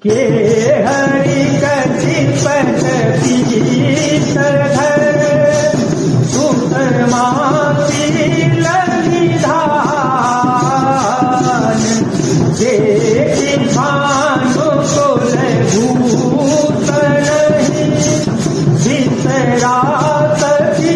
के हरि कथिपत पीतधर सुतमाती ललिधान देखि भानु कुल भूत नहीं बिसरा सखी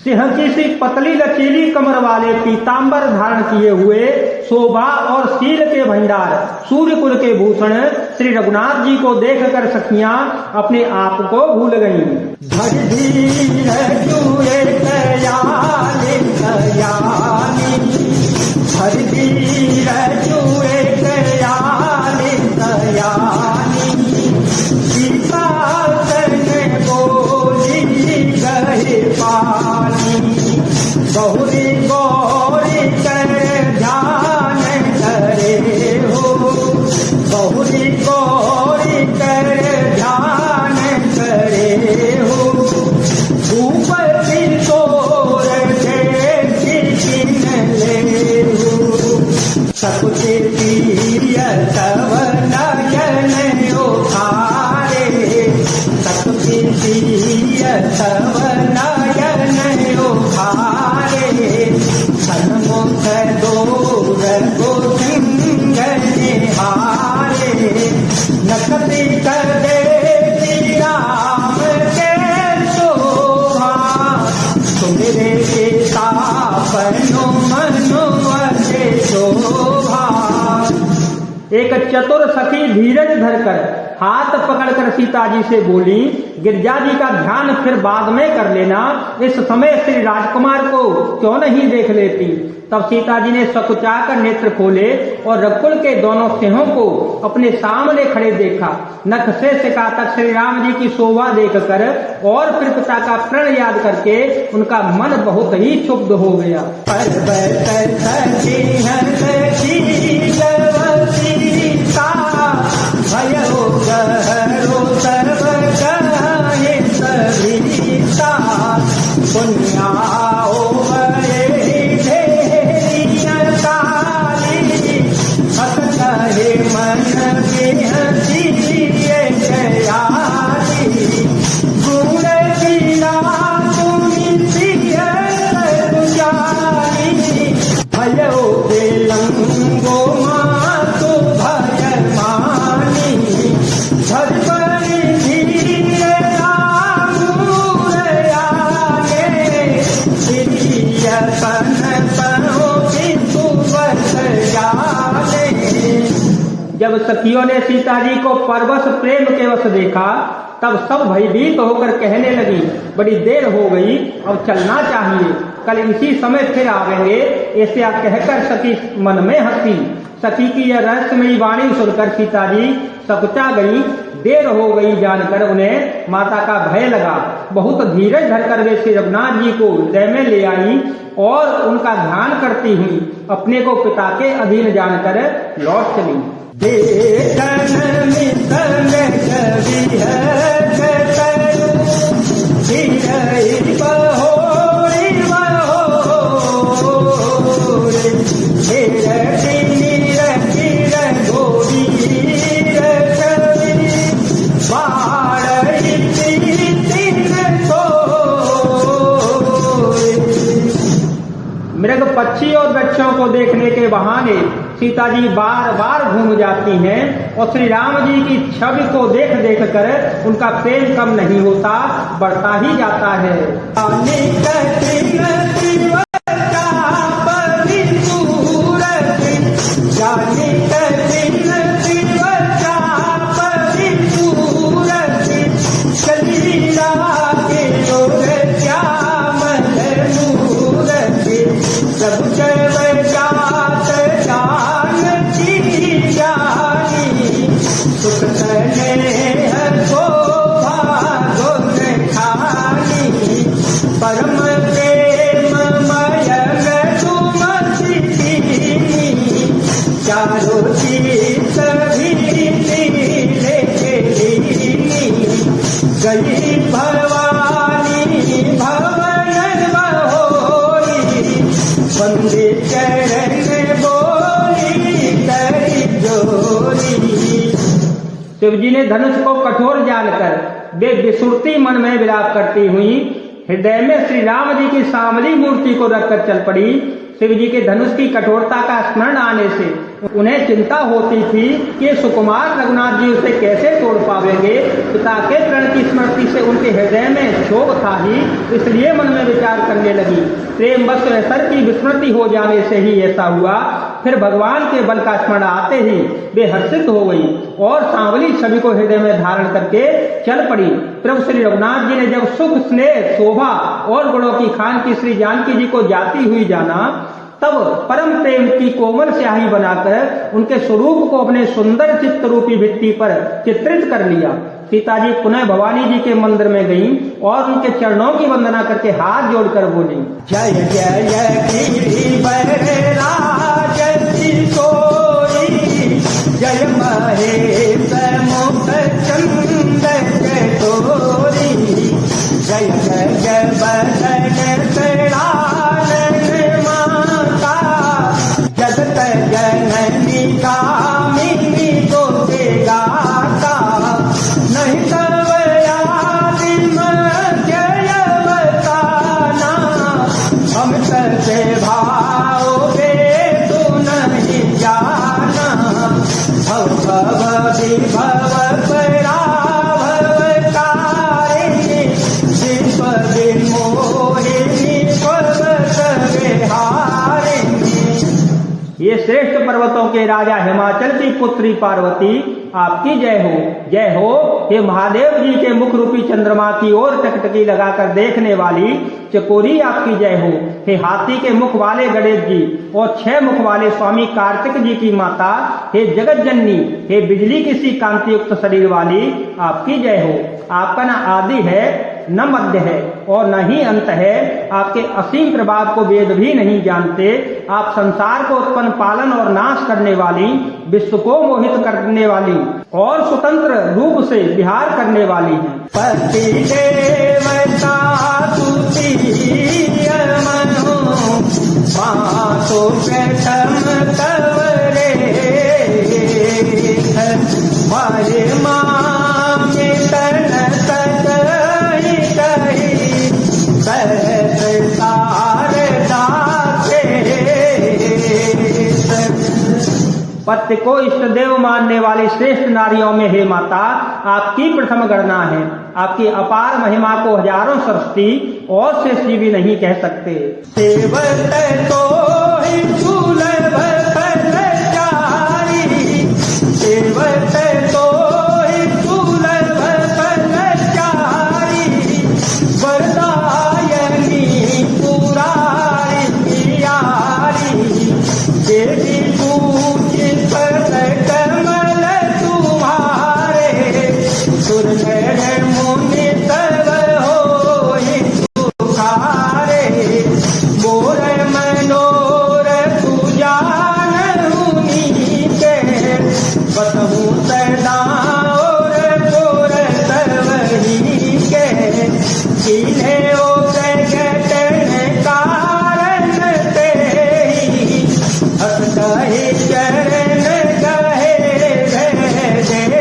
सिंह की सी पतली लचीली कमर वाले पीतांबर धारण किए हुए शोभा और शील के भंडार सूर्य कुल के भूषण श्री रघुनाथ जी को देखकर सखियां अपने आप को भूल गईं। बहुरी गौरी कर ध्यान करे हो, बहुरी गौरी कर ध्यान करे हो, भूपति तोर किन ले हो, सकुचे प्रिय तव नयन उखारे, सकुचे प्रिय तव नयन उखारे, सन्मुख दूर गोसिंह निहारे, नकति करे राम के शोभा, सुमिरे के तापनो मनो असे शोभा। एक चतुर सखी धीरज धरकर हाथ पकड़कर सीता जी से बोली, गिरजा जी का ध्यान फिर बाद में कर लेना, इस समय श्री राजकुमार को क्यों नहीं देख लेती। तब सीता जी ने सकुचाकर नेत्र खोले और रघुकुल के दोनों सिंहों को अपने सामने खड़े देखा। नख से सिका तक श्री राम जी की शोभा देखकर और फिर पिता का प्रण याद करके उनका मन बहुत ही क्षुब्ध हो गया। जब सखियों ने सीता जी को परवश प्रेम के वश देखा तब सब भयभीत होकर कहने लगी, बड़ी देर हो गई, अब चलना चाहिए, कल इसी समय फिर आवेंगे। ऐसा कहकर सखी मन में हंसी। सखी की यह रहस्यमयी वाणी सुनकर सीता जी सकुचा गई। देर हो गई जानकर उन्हें माता का भय लगा। बहुत धीरज धरकर वे श्री रघुनाथ जी को हृदय में ले आई और उनका ध्यान करती हुई अपने को पिता के अधीन जानकर लौट चली। देखन मितन कवि है बहोरी बहोरे, मृग पक्षी और वृक्षों को देखने के बहाने सीता जी बार बार घूम जाती हैं और श्री राम जी की छवि को देख देख कर उनका प्रेम कम नहीं होता, बढ़ता ही जाता है। परम प्रेम मय सुमति चारों चीज गई भवानी भवन बहोरी, वंदे चरण शिव जी ने धनुष को कठोर जानकर वे विसुरती मन में विलाप करती हुई हृदय में श्री राम जी की सांवली मूर्ति को रखकर चल पड़ी। शिव जी के धनुष की कठोरता का स्मरण आने से उन्हें चिंता होती थी कि सुकुमार रघुनाथ जी उसे कैसे तोड़ पावेंगे। पिता के प्रण की स्मृति से उनके हृदय में क्षोभ था ही, इसलिए मन में विचार करने लगी। प्रेम बस सर की विस्मृति हो जाने से ही ऐसा हुआ। फिर भगवान के बल का स्मरण आते ही वे हर्षित हो गई और सांवली छवि को हृदय में धारण करके चल पड़ी। प्रभु श्री रघुनाथ जी ने जब सुख, स्नेह, शोभा और गुणों की खान की श्री जानकी जी को जाती हुई जाना, तब परम प्रेम की कोमल स्याही बनाकर उनके स्वरूप को अपने सुंदर चित्त रूपी भित्ति पर चित्रित कर लिया। सीता जी पुनः भवानी जी के मंदिर में गईं और उनके चरणों की वंदना करके हाथ जोड़कर बोली, जय जय गिरिवरराज किशोरी, जय महेश मुख चंद चकोरी, जय जय बदन सरानन माता, जगत जननी कामिनी गोते गाता, नहीं तब आदिम जय बताना, हम से भाओगे तू नहीं जाना, भव भव विभव पराभव तारिणी, विश्व विमोहिनी पर्वत विहारिणी। ये श्रेष्ठ पर्वतों के राजा हिमाचल की पुत्री पार्वती आपकी जय हो, जय हो। हे महादेव जी के मुख रूपी चंद्रमा की ओर टकटकी लगाकर देखने वाली चकोरी आपकी जय हो। हे हाथी के मुख वाले गणेश जी और 6 मुख वाले स्वामी कार्तिक जी की माता, हे जगत जननी, हे बिजली की सी कांति युक्त शरीर वाली आपकी जय हो। आपका न आदि है, न मध्य है और न ही अंत है। आपके असीम प्रभाव को वेद भी नहीं जानते। आप संसार को उत्पन्न, पालन और नाश करने वाली, विश्व को मोहित करने वाली और स्वतंत्र रूप से विहार करने वाली हैं। पति देवता तुतीय मनो, मातो प्रथम तव रे, महिमा में तन तक पति को इष्ट देव मानने वाली श्रेष्ठ नारियों में हे माता आपकी प्रथम गणना है। आपकी अपार महिमा को हजारों सरस्वती और श्रेष्ठी भी नहीं कह सकते। सेवत तो ही सुलभ फलचारी, सेवत तो ही सुलभ फलचारी, वरदायनी पुरारी प्यारी, देवी पूजित कमल तुम्हारे, सुर नर मुनि तब होई पुकारे, मोर मनोरथ जानहुनी के, बतहु सदा और तोर तवही के, किन्हे ओ जगतन कारण तेहि, हस कहि चरण कहे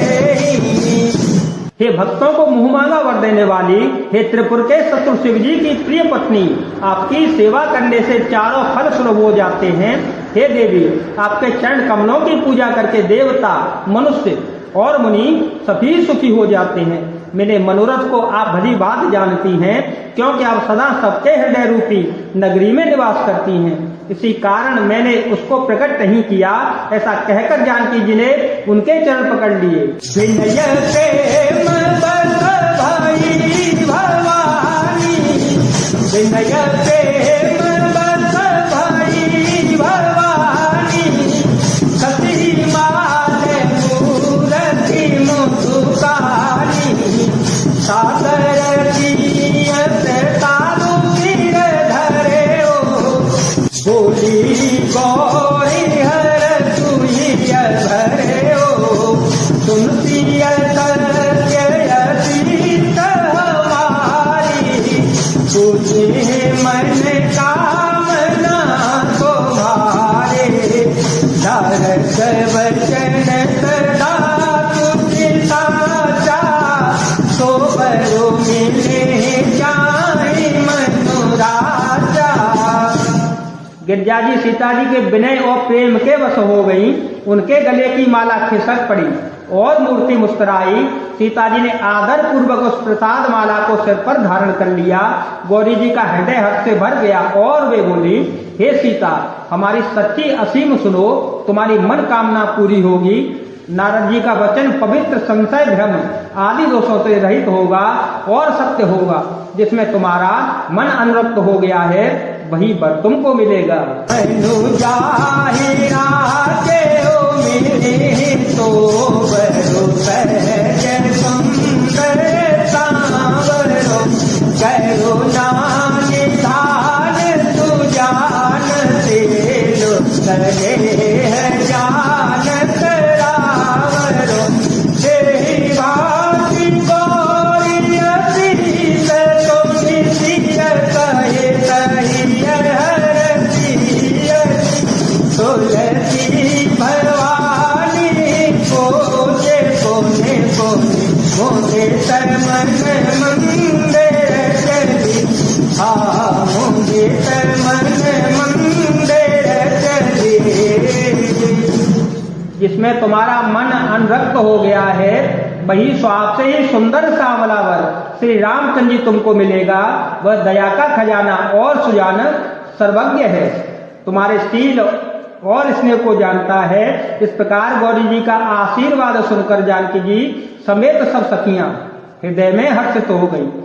देहि। हे भक्तों को मुँह मांगा वर देने वाली, हे त्रिपुर के शत्रु शिव जी की प्रिय पत्नी, आपकी सेवा करने से चारों फल सुलभ हो जाते हैं। हे देवी, आपके चरण कमलों की पूजा करके देवता, मनुष्य और मुनि सभी सुखी हो जाते हैं। मेरे मनोरथ को आप भली बात जानती हैं, क्योंकि आप सदा सबके हृदय रूपी नगरी में निवास करती हैं। इसी कारण मैंने उसको प्रकट नहीं किया। ऐसा कहकर जानकी जी ने उनके चरण पकड़ लिए। विनय प्रेम बस भाई भवानी, विनय प्रेम बस भाई भवानी, सती माते मूर्ति मुस्कानी, सादर कियत तारु गिर धरे ओ, बोली गौरी हर तुहिय भरे ओ, सुनतिय सत्ययतीत हमारी, तुझे मन कामना तुम्हारे, धारक वचन सदा तुझ गिरजा जी सीता जी के विनय और प्रेम के वश हो गई। उनके गले की माला खिसक पड़ी और मूर्ति मुस्कुराई। सीता जी ने आदर पूर्वक उस प्रसाद माला को सिर पर धारण कर लिया। गौरी जी का हृदय हर्ष से भर गया और वे बोली, हे सीता, हमारी सच्ची असीम सुनो, तुम्हारी मनोकामना पूरी होगी। नारद जी का वचन पवित्र, संशय भ्रम आदि दोषों से रहित होगा और सत्य होगा। जिसमें तुम्हारा मन अनुरक्त हो गया है वही वर तुमको मिलेगा। जिसमें तुम्हारा मन अनुरक्त हो गया है वही स्वाप से ही सुंदर सांवला वर श्री रामचंद्र जी तुमको मिलेगा। वह दया का खजाना और सुजान सर्वज्ञ है, तुम्हारे शील और स्नेह को जानता है। इस प्रकार गौरी जी का आशीर्वाद सुनकर जानकी जी समेत सब सखियां हृदय में हर्षित हो गई।